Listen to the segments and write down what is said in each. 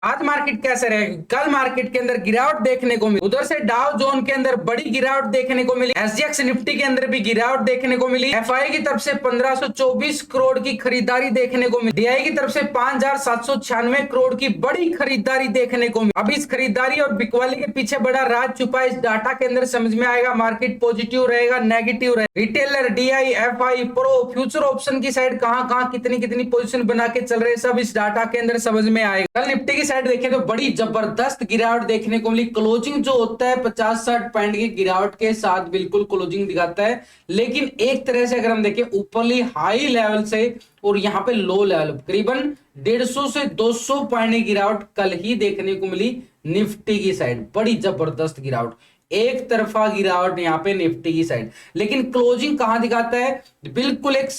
आज मार्केट कैसे रहेगा? कल मार्केट के अंदर गिरावट देखने को मिली, उधर से डाउ जोन के अंदर बड़ी गिरावट देखने को मिली, एसजीएक्स निफ्टी के अंदर भी गिरावट देखने को मिली। एफआई की तरफ से 1524 करोड़ की खरीदारी देखने को मिली, डीआई की तरफ से 5796 करोड़ की बड़ी खरीदारी देखने को मिली। अब इस खरीदारी और बिकवाली के पीछे बड़ा राज छुपा है, इस डाटा के अंदर समझ में आएगा। मार्केट पॉजिटिव रहेगा, नेगेटिव रहेगा, retailer, DI, FI, pro, future option की साइड कहां कहां कितनी कितनी पोजीशन बना के चल रहे हैं, सब इस डाटा के अंदर समझ में आएगा। कल निफ्टी की साइड देखें तो बड़ी जबरदस्त गिरावट देखने को मिली। क्लोजिंग जो होता है 50-60 पॉइंट की गिरावट के साथ बिल्कुल क्लोजिंग दिखाता है, लेकिन एक तरह से अगर हम देखें ऊपरली हाई लेवल से और यहाँ पे लो लेवल करीबन 150 से 200 पॉइंट की गिरावट कल ही देखने को मिली निफ्टी की साइड। बड़ी जबरदस्त गिरावट, एक तरफा गिरावट यहाँ पे निफ्टी की साइड, लेकिन क्लोजिंग कहां दिखाता है? बिल्कुल एक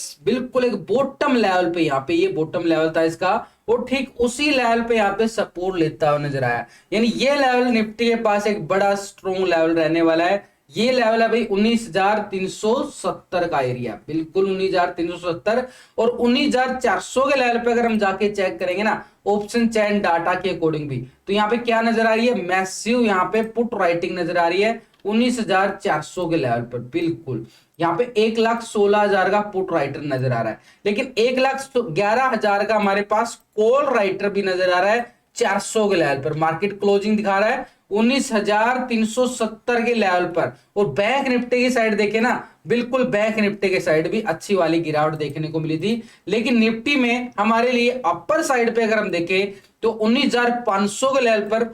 बॉटम लेवल पे, यहाँ पे ये बॉटम लेवल था इसका, और ठीक उसी लेवल पे यहाँ पे सपोर्ट लेता हुआ नजर आया। यानी ये लेवल निफ्टी के पास एक बड़ा स्ट्रॉन्ग लेवल रहने वाला है। ये लेवल है भाई 19,370 का एरिया, बिल्कुल 19,370, और 19,400 के लेवल पे अगर हम जाके चेक करेंगे ना ऑप्शन चैन डाटा के अकॉर्डिंग भी, तो यहाँ पे क्या नजर आ रही है? मैसिव यहाँ पे पुट राइटिंग नजर आ रही है 19,400 के लेवल पर। बिल्कुल यहाँ पे 1,16,000 का पुट राइटर नजर आ रहा है, लेकिन 1,11,000 का हमारे पास कॉल राइटर भी नजर आ रहा है 400 के लेवल पर। मार्केट क्लोजिंग दिखा रहा है 19,370 के लेवल पर। और बैंक निफ्टी की साइड देखे ना, बिल्कुल बैंक निफ्टी के साइड भी अच्छी वाली गिरावट देखने को मिली थी, लेकिन निफ्टी में हमारे लिए अपर साइड पे अगर हम देखें तो 19,500 के लेवल पर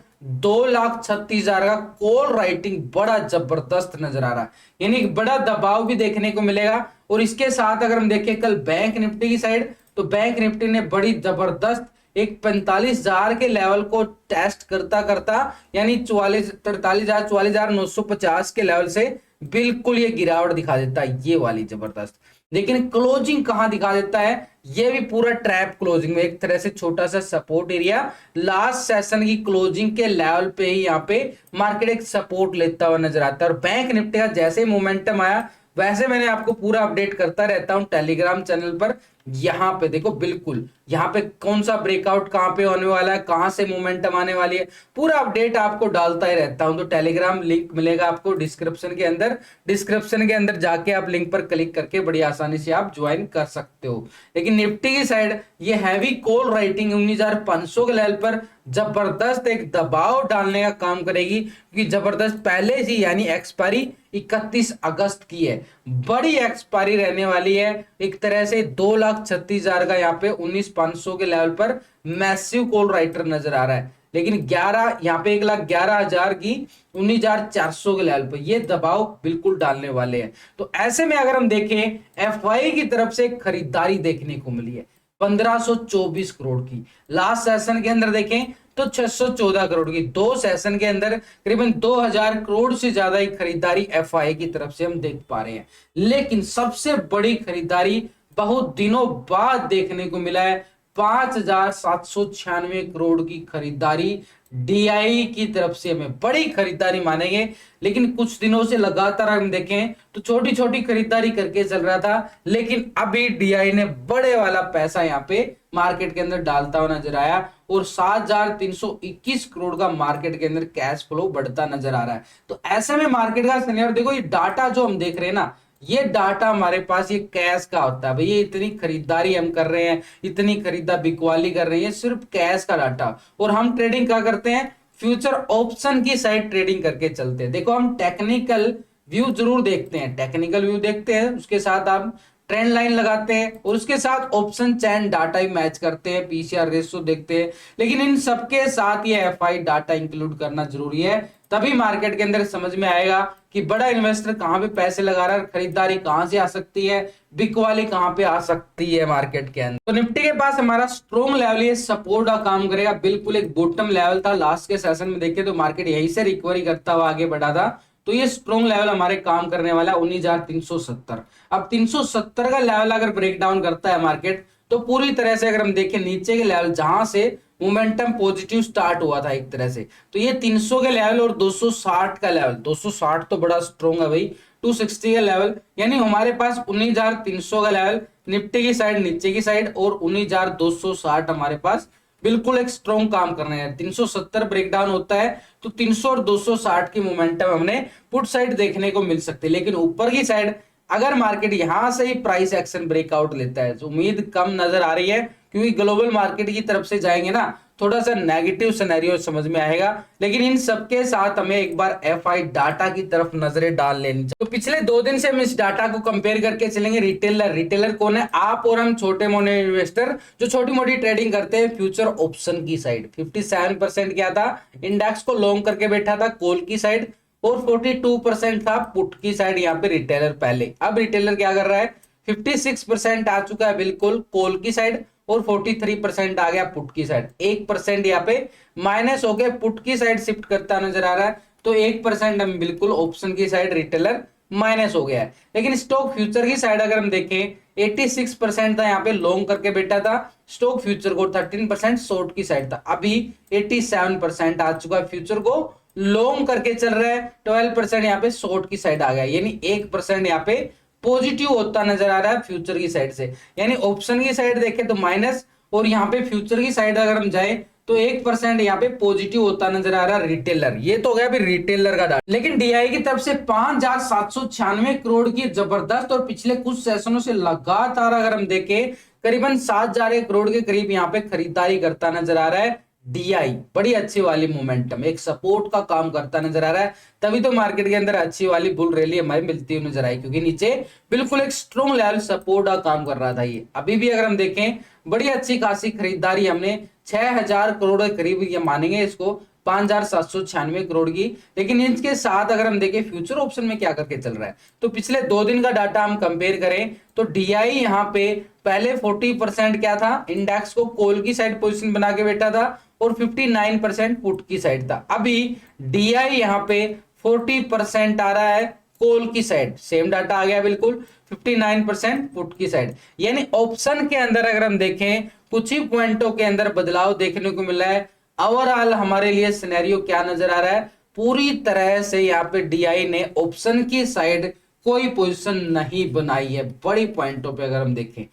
2,36,000 का कॉल राइटिंग बड़ा जबरदस्त नजर आ रहा है, यानी बड़ा दबाव भी देखने को मिलेगा। और इसके साथ अगर हम देखें कल बैंक निफ्टी की साइड, तो बैंक निफ्टी ने बड़ी जबरदस्त एक 45,000 के लेवल को टेस्ट करता करता, यानी 44,950 के लेवल से बिल्कुल ये गिरावट दिखा देता है, ये वाली जबरदस्त। लेकिन क्लोजिंग कहां दिखा देता है? ये भी पूरा ट्रैप क्लोजिंग में, एक तरह से छोटा सा सपोर्ट एरिया लास्ट सेशन की क्लोजिंग के लेवल पे ही यहाँ पे मार्केट एक सपोर्ट लेता हुआ नजर आता है। और बैंक निफ्टी का जैसे मोमेंटम आया वैसे मैंने आपको पूरा अपडेट करता रहता हूं टेलीग्राम चैनल पर। यहां पे देखो बिल्कुल यहां पे कौन सा ब्रेकआउट कहां पे होने वाला है, कहां से मोमेंटम आने वाली है, पूरा अपडेट आपको डालता ही रहता हूं। तो टेलीग्राम लिंक मिलेगा आपको डिस्क्रिप्शन के अंदर, डिस्क्रिप्शन के अंदर जाके आप लिंक पर क्लिक करके बड़ी आसानी से आप ज्वाइन कर सकते हो। लेकिन निफ्टी की साइड ये हैवी कॉल राइटिंग 19,500 के लेवल पर जबरदस्त एक दबाव डालने का काम करेगी, क्योंकि जबरदस्त पहले ही यानी एक्सपायरी 31 अगस्त की है, बड़ी एक्सपायरी रहने वाली है। एक तरह से 2,36,000 का यहाँ पे 19,500 के लेवल पर मैसिव कॉल राइटर नजर आ रहा है, लेकिन 11 यहाँ पे 1,11,000 की 19,400 के लेवल पर ये दबाव बिल्कुल डालने वाले हैं। तो ऐसे में अगर हम देखें एफआई की तरफ से खरीदारी देखने को मिली है 1,524 करोड़ की, लास्ट सेशन के अंदर देखें तो 614 करोड़ की, दो सेशन के अंदर करीबन 2,000 करोड़ से ज्यादा की खरीदारी एफआई की तरफ से हम देख पा रहे हैं। लेकिन सबसे बड़ी खरीदारी बहुत दिनों बाद देखने को मिला है 5,796 करोड़ की खरीदारी डीआई की तरफ से, हमें बड़ी खरीदारी मानेंगे। लेकिन कुछ दिनों से लगातार हम देखें तो छोटी छोटी खरीदारी करके चल रहा था, लेकिन अभी डीआई ने बड़े वाला पैसा यहाँ पे मार्केट के अंदर डालता हुआ नजर आया, और 7,321 करोड़ का मार्केट के अंदर कैश फ्लो बढ़ता नजर आ रहा है। तो ऐसे में मार्केट का सिनेरियो देखो, ये डाटा जो हम देख रहे हैं ना, ये डाटा हमारे पास ये कैश का होता है भाई, ये इतनी खरीदारी हम कर रहे हैं, इतनी खरीदा बिकवाली कर रहे हैं, ये सिर्फ कैश का डाटा। और हम ट्रेडिंग क्या करते हैं? फ्यूचर ऑप्शन की साइड ट्रेडिंग करके चलते हैं। देखो हम टेक्निकल व्यू जरूर देखते हैं, टेक्निकल व्यू देखते हैं, उसके साथ आप ट्रेंड लाइन लगाते हैं, और उसके साथ ऑप्शन चैन डाटा ही मैच करते हैं, पीसीआर रेशियो देखते हैं। लेकिन इन सबके साथ ये एफआई डाटा इंक्लूड करना जरूरी है, तभी मार्केट के अंदर समझ में आएगा कि बड़ा इन्वेस्टर कहां पे पैसे लगा रहा है, खरीदारी कहां से आ सकती है, बिकवाली कहां पे आ सकती है मार्केट के अंदर। तो निफ्टी के पास हमारा स्ट्रॉन्ग लेवल ये सपोर्ट का काम करेगा, बिल्कुल एक बॉटम लेवल था लास्ट के सेशन में, देखे तो मार्केट यहीं से रिकवरी करता हुआ आगे बढ़ा था। तो ये स्ट्रॉन्ग लेवल हमारे काम करने वाला 19,370। अब 370 का लेवल अगर ब्रेक डाउन करता है मार्केट, तो पूरी तरह से अगर हम देखें नीचे के लेवल जहां से मोमेंटम पॉजिटिव स्टार्ट हुआ था एक तरह से, तो ये 300 के लेवल और 260 का लेवल, 260 तो बड़ा स्ट्रॉन्ग है भाई, 260 का लेवल, यानी हमारे पास 19,300 का लेवल निफ्टी की साइड नीचे की साइड, और 19,260 हमारे पास बिल्कुल एक स्ट्रॉन्ग काम कर रहे हैं। 370 ब्रेकडाउन होता है तो 300 और 260 की मोमेंटम हमने पुट साइड देखने को मिल सकती है। लेकिन ऊपर की साइड अगर मार्केट यहां से ही प्राइस एक्शन ब्रेकआउट लेता है तो उम्मीद कम नजर आ रही है, क्योंकि ग्लोबल मार्केट की तरफ से जाएंगे ना, थोड़ा सा नेगेटिव सिनेरियो समझ में आएगा। लेकिन इन सबके साथ हमें एक बार एफआई डाटा की तरफ नजरें डाल लेनी चाहिए। तो पिछले 2 दिन से हम इस डाटा को कंपेयर करके चलेंगे। रिटेलर कौन है? आप और हम छोटे मोटे इन्वेस्टर जो छोटी मोटी ट्रेडिंग करते हैं फ्यूचर ऑप्शन की साइड। 57% क्या था? इंडेक्स को लॉन्ग करके बैठा था कॉल की साइड, और 42% था पुट की साइड। यहाँ पे रिटेलर पहले, अब रिटेलर क्या कर रहा है? 56% आ चुका है बिल्कुल कॉल की साइड, और 43% आ गया पुट की साइड। 1% यहाँ पे माइनस हो गया, पुट की साइड शिफ्ट करता नजर आ रहा है, तो 1% हम बिल्कुल ऑप्शन की साइड रिटेलर माइनस हो गया है। लेकिन स्टॉक फ्यूचर की साइड अगर हम देखें 86% था यहाँ पे लॉन्ग करके बैठा था स्टॉक फ्यूचर को, 13% शॉर्ट की साइड था। अभी 87% आ चुका है फ्यूचर को लॉन्ग करके चल रहा है, 12% यहाँ पे शॉर्ट की साइड आ गया, यानी 1% यहाँ पे पॉजिटिव होता नजर आ रहा है फ्यूचर की साइड से। यानी ऑप्शन की साइड देखें तो माइनस, और यहाँ पे फ्यूचर की साइड अगर हम जाए तो 1% यहाँ पे पॉजिटिव होता नजर आ रहा है रिटेलर। ये तो हो गया फिर रिटेलर का डाटा। लेकिन डीआई की तरफ से 5,796 करोड़ की जबरदस्त और पिछले कुछ सेशनों से लगातार अगर हम देखें करीबन 7,000 करोड़ के करीब यहाँ पे खरीदारी करता नजर आ रहा है। डीआई बड़ी अच्छी वाली मोमेंटम, एक सपोर्ट का काम करता नजर आ रहा है, तभी तो मार्केट के अंदर अच्छी वाली बुल रैली हमारी मिलती हुई नजर आई, क्योंकि नीचे बिल्कुल एक स्ट्रॉन्ग लेवल सपोर्ट का काम कर रहा था ये। अभी भी अगर हम देखें बड़ी अच्छी खासी खरीदारी हमने 6,000 करोड़ के करीब ये मानेंगे इसको, 5,796 करोड़ की। लेकिन इसके साथ अगर हम देखें फ्यूचर ऑप्शन में क्या करके चल रहा है, तो पिछले 2 दिन का डाटा हम कंपेयर करें तो डीआई यहाँ पे पहले 40% क्या था? इंडेक्स को कॉल की साइड पोजीशन बना के बैठा था, और 59% पुट की साइड था। अभी डीआई यहाँ पे 40% आ रहा है कॉल की साइड, सेम डाटा आ गया बिल्कुल, 59% पुट की साइड। यानी ऑप्शन के अंदर अगर हम देखें कुछ ही पॉइंटों के अंदर बदलाव देखने को मिला है। ओवरऑल हमारे लिए सिनेरियो क्या नजर आ रहा है? पूरी तरह से यहाँ पे डीआई ने ऑप्शन की साइड कोई पोजीशन नहीं बनाई है। बड़ी पॉइंटों पे अगर हम देखें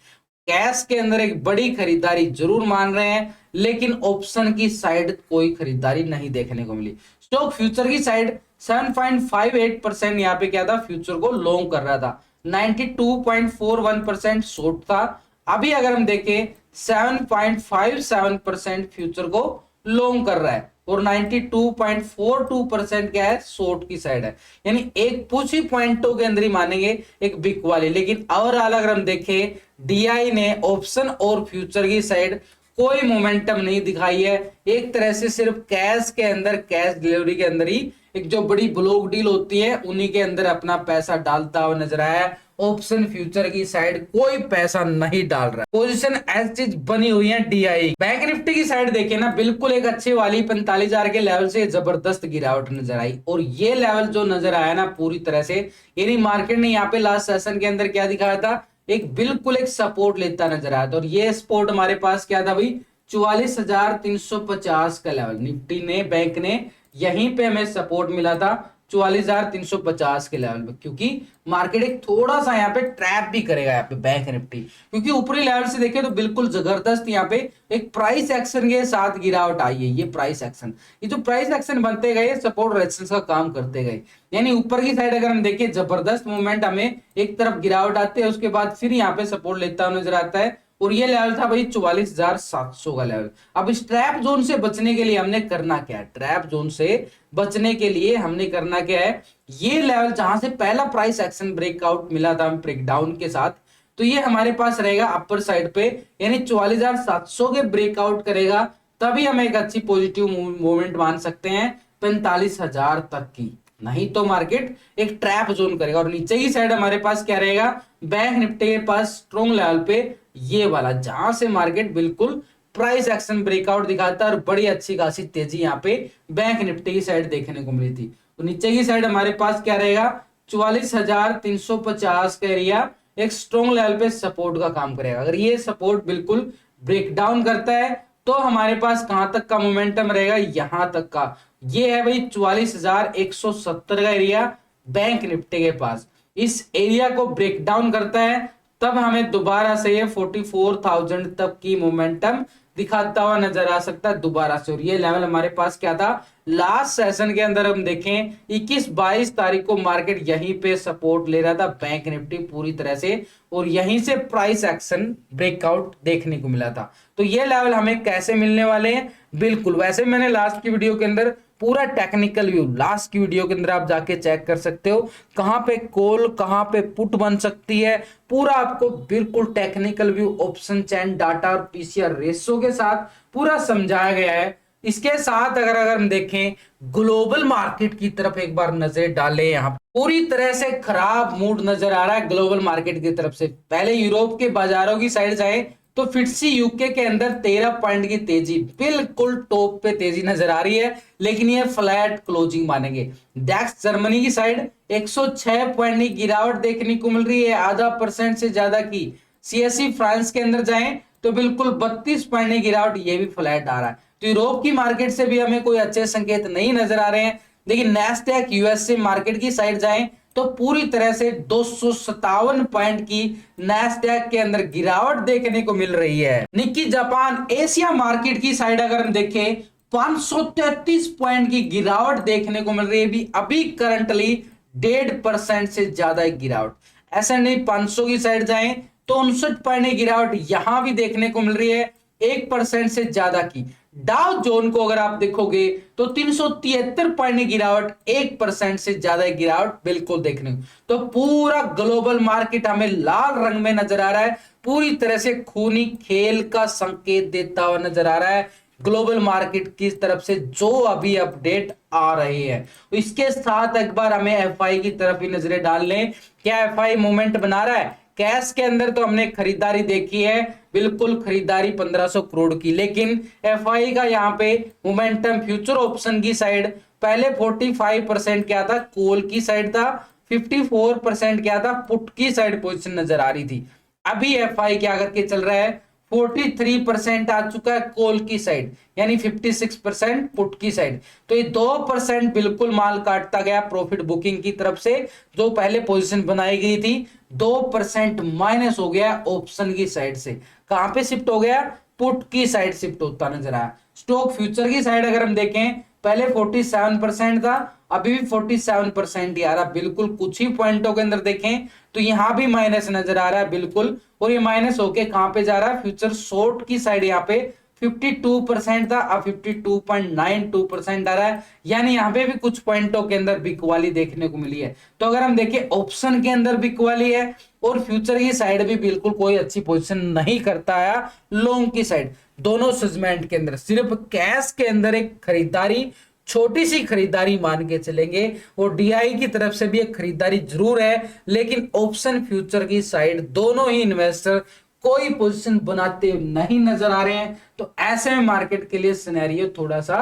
कैश के अंदर एक बड़ी खरीदारी जरूर मान रहे हैं, लेकिन ऑप्शन की साइड कोई खरीदारी नहीं देखने को मिली। स्टॉक फ्यूचर की साइड 7.58% यहाँ पे क्या था? फ्यूचर को लॉन्ग कर रहा था, 92.41% शॉर्ट था। अभी अगर हम देखें 7.57% फ्यूचर को लॉन्ग कर रहा है, और 92.42% क्या है? शॉर्ट की साइड है। यानी एक कुछ ही पॉइंटों के अंदर ही मानेंगे एक बिग वाली। लेकिन ओवरऑल अगर हम देखें डीआई ने ऑप्शन और फ्यूचर की साइड कोई मोमेंटम नहीं दिखाई है। एक तरह से सिर्फ कैश के अंदर, कैश डिलीवरी के अंदर ही एक जो बड़ी ब्लॉक डील होती है उन्हीं के अंदर अपना पैसा डालता हुआ नजर आया है। ऑप्शन फ्यूचर की साइड कोई पैसा नहीं डाल रहा है, पोजीशन एज चीज बनी हुई है डीआई। बैंक निफ्टी की साइड देखे ना, बिल्कुल एक अच्छी वाली 45,000 के लेवल से जबरदस्त गिरावट नजर आई, और ये लेवल जो नजर आया ना पूरी तरह से, यानी मार्केट ने यहाँ पे लास्ट सेशन के अंदर क्या दिखाया था? एक बिल्कुल एक सपोर्ट लेता नजर आया था, और ये सपोर्ट हमारे पास क्या था भाई? 44,350 का लेवल निफ्टी ने, बैंक ने यहीं पे हमें सपोर्ट मिला था 44,350 के लेवल पे, क्योंकि मार्केट एक थोड़ा सा यहाँ पे ट्रैप भी करेगा यहाँ पे बैंक निफ्टी, क्योंकि ऊपरी लेवल से देखें तो बिल्कुल जबरदस्त यहाँ पे एक प्राइस एक्शन के साथ गिरावट आई है। ये प्राइस एक्शन, ये जो प्राइस एक्शन बनते गए सपोर्ट रेजिस्टेंस का काम करते गए, यानी ऊपर की साइड अगर हम देखें जबरदस्त मूवमेंट, हमें एक तरफ गिरावट आती है, उसके बाद फिर यहाँ पे सपोर्ट लेता हुआ नजर आता है, और ये लेवल था भाई 44,700 का लेवल। अब इस ट्रैप जोन से बचने के लिए हमने करना क्या है? ट्रैप जोन से बचने के लिए हमने करना क्या है? ये लेवल जहां से पहला प्राइस एक्शन ब्रेकआउट मिला था ब्रेकडाउन के साथ, तो ये हमारे पास रहेगा अपर साइड पे, यानी 44,700 के ब्रेकआउट करेगा तभी हम एक अच्छी पॉजिटिव मूवमेंट मान सकते हैं 45,000 तक की, नहीं तो मार्केट एक ट्रैप जोन करेगा। और नीचे की साइड हमारे पास क्या रहेगा? बैंक निफ्टी के पास स्ट्रॉन्ग लेवल पे ये वाला, जहां से मार्केट बिल्कुल प्राइस एक्शन ब्रेकआउट दिखाता है, और बड़ी अच्छी खासी तेजी यहाँ पे बैंक निफ्टी की साइड देखने को मिली थी। तो नीचे की साइड हमारे पास क्या रहेगा? 44,350 का एरिया एक स्ट्रॉन्ग लेवल पे सपोर्ट का काम करेगा। अगर ये सपोर्ट बिल्कुल ब्रेकडाउन करता है तो हमारे पास कहां तक का मोमेंटम रहेगा? यहां तक का। ये है भाई 44,170 का एरिया बैंक निफ्टी के पास। इस एरिया को ब्रेक डाउन करता है तब हमें दोबारा से ये 44,000 तक की मोमेंटम दिखाता हुआ नजर आ सकता है दोबारा से। और ये लेवल हमारे पास क्या था, लास्ट सेशन के अंदर हम देखें 21-22 तारीख को मार्केट यहीं पे सपोर्ट ले रहा था, बैंक निफ्टी पूरी तरह से, और यहीं से प्राइस एक्शन ब्रेकआउट देखने को मिला था। तो ये लेवल हमें कैसे मिलने वाले हैं, बिल्कुल वैसे मैंने लास्ट की वीडियो के अंदर पूरा टेक्निकल व्यू, लास्ट की वीडियो के अंदर आप जाके चेक कर सकते हो, कहां पे कॉल कहां पे पुट बन सकती है, पूरा आपको बिल्कुल technical view, option chain data और पीसीआर रेशो के साथ पूरा समझाया गया है। इसके साथ अगर हम देखें ग्लोबल मार्केट की तरफ एक बार नजर डालें, यहाँ पूरी तरह से खराब मूड नजर आ रहा है ग्लोबल मार्केट की तरफ से। पहले यूरोप के बाजारों की साइड जाए तो फिटसी यूके के अंदर 13 पॉइंट की तेजी, बिल्कुल टॉप पे तेजी नजर आ रही है, लेकिन ये फ्लैट क्लोजिंग मानेंगे। डैक्स जर्मनी की साइड 106 पॉइंट की गिरावट देखने को मिल रही है, आधा % से ज्यादा की। सीएसई फ्रांस के अंदर जाएं तो बिल्कुल 32 पॉइंट की गिरावट, ये भी फ्लैट आ रहा है। तो यूरोप की मार्केट से भी हमें कोई अच्छे संकेत नहीं नजर आ रहे हैं। लेकिन नैस्डैक यूएसए मार्केट की साइड जाएं तो पूरी तरह से 257 पॉइंट की नैस्डैक के अंदर गिरावट देखने को मिल रही है। निक्की जापान एशिया मार्केट की साइड अगर हम देखें 533 पॉइंट की गिरावट देखने को मिल रही है, भी अभी करंटली 1.5% से ज्यादा गिरावट। S&P 500 की साइड जाएं तो 59 पॉइंट की गिरावट यहां भी देखने को मिल रही है, 1% से ज्यादा की। डाउ जोन को अगर आप देखोगे तो 373 पॉइंट की गिरावट, 1% से ज्यादा गिरावट बिल्कुल देखने को। तो पूरा ग्लोबल मार्केट हमें लाल रंग में नजर आ रहा है, पूरी तरह से खूनी खेल का संकेत देता हुआ नजर आ रहा है ग्लोबल मार्केट की तरफ से, जो अभी अपडेट आ रही है। इसके साथ एक बार हमें एफआई की तरफ ही नजरें डाल लें, क्या एफआई मूवमेंट बना रहा है। कैश के अंदर तो हमने खरीदारी देखी है, बिल्कुल खरीदारी 1500 करोड़ की, लेकिन एफआई का यहाँ पे मोमेंटम फ्यूचर ऑप्शन की साइड पहले 45% क्या था, कॉल की साइड था, 54% क्या था, पुट की साइड पोजीशन नजर आ रही थी। अभी एफआई क्या करके चल रहा है, 43% आ चुका है कॉल की साइड, यानी 56% पुट की साइड। तो ये 2% बिल्कुल माल काटता गया प्रॉफिट बुकिंग की तरफ से, जो पहले पोजीशन बनाई गई थी 2% माइनस हो गया ऑप्शन की साइड से। कहां पे शिफ्ट हो गया, पुट की साइड शिफ्ट होता नजर आया। स्टॉक फ्यूचर की साइड अगर हम देखें पहले 47% था, अभी भी 47% ही आ रहा, बिल्कुल कुछ ही पॉइंटों के अंदर देखें तो यहां भी माइनस नजर आ रहा है बिल्कुल, और ये माइनस होके कहां पे जा रहा है, फ्यूचर शॉर्ट की साइड यहाँ पे 52% था, अब 52.92% आ रहा है, यानी यहाँ पे भी कुछ पॉइंटों के अंदर बिकवाली देखने को मिली है। तो अगर हम देखें ऑप्शन के अंदर बिकवाली है और फ्यूचर की साइड भी बिल्कुल कोई अच्छी पोजीशन नहीं करता है लॉन्ग की साइड। दोनों सेगमेंट के अंदर सिर्फ कैश के अंदर एक खरीदारी, छोटी सी खरीदारी मान के चलेंगे, और डीआई की तरफ से भी एक खरीदारी जरूर है, लेकिन ऑप्शन फ्यूचर की साइड दोनों ही इन्वेस्टर कोई पोजीशन बनाते नहीं नजर आ रहे हैं। तो ऐसे में मार्केट के लिए सिनेरियो थोड़ा सा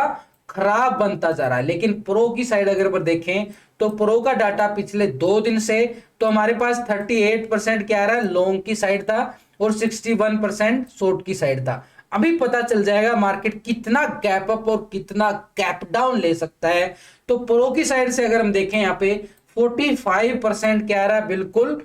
खराब बनता जा रहा है। लेकिन प्रो की साइड अगर देखें तो प्रो का डाटा पिछले 2 दिन से तो हमारे पास 38% क्या आ रहा है, लॉन्ग की साइड था, और 61% शॉर्ट की साइड था। अभी पता चल जाएगा मार्केट कितना गैप अप और कितना गैप डाउन ले सकता है। तो प्रो की साइड से अगर हम देखें यहाँ पे 45% क्या आ रहा है, बिल्कुल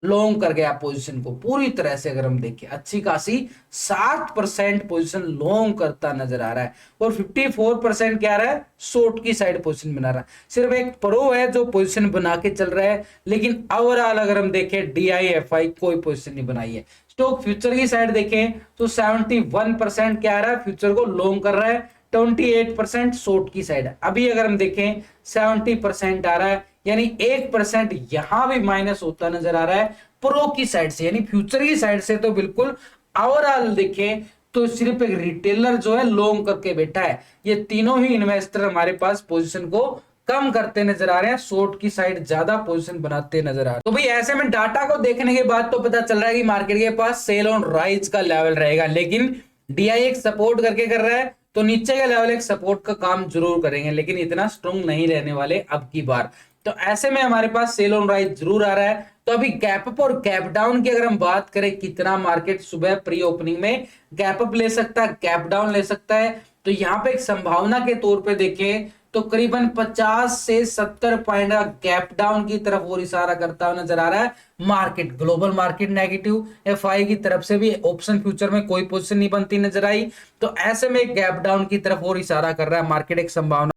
लॉन्ग कर गया पोजीशन को पूरी तरह से। अगर हम देखें अच्छी खासी 7% पोजीशन लॉन्ग करता नजर आ रहा है, और 54% क्या आ रहा है, शॉर्ट की साइड पोजीशन बना रहा है। सिर्फ एक प्रो है जो पोजीशन बना के चल रहा है, लेकिन ओवरऑल अगर हम देखें डीआईएफआई कोई पोजीशन नहीं बनाई है। स्टॉक फ्यूचर की साइड देखें तो 71% क्या आ रहा है, फ्यूचर को लॉन्ग कर रहा है, 28% शॉर्ट की साइड। अभी अगर हम देखें 70% आ रहा है, यानी 1% यहां भी माइनस होता नजर आ रहा है प्रो की साइड से, यानी फ्यूचर की साइड से। तो बिल्कुल ओवरऑल देखें तो सिर्फ एक रिटेलर जो है लॉन्ग करके बैठा है। ये तीनों ही इन्वेस्टर हमारे पास पोजीशन को कम करते नजर आ रहे हैं, शॉर्ट की साइड ज्यादा पोजीशन बनाते नजर आ रहे हैं। तो भाई ऐसे में डाटा को देखने के बाद तो पता चल रहा है कि मार्केट के पास सेल ऑन राइज का लेवल रहेगा, लेकिन डीआई एक सपोर्ट करके कर रहा है, तो नीचे का लेवल एक सपोर्ट का काम जरूर करेंगे, लेकिन इतना स्ट्रॉन्ग नहीं रहने वाले अब की बार। तो ऐसे में हमारे पास सेल ऑन राइज जरूर आ रहा है। तो अभी गैप अप और गैप डाउन की अगर हम बात करें, कितना मार्केट सुबह प्री ओपनिंग में गैप अप ले सकता है, गैप डाउन ले सकता है, तो यहाँ पे एक संभावना के तौर पे देखें तो करीबन 50 से 70 पॉइंट का गैप डाउन की तरफ और इशारा करता हुआ नजर आ रहा है market. Global market negative, FI की तरफ से भी ऑप्शन फ्यूचर में कोई पोजीशन नहीं बनती नजर आई, तो ऐसे में गैप डाउन की तरफ और इशारा कर रहा है मार्केट। एक संभावना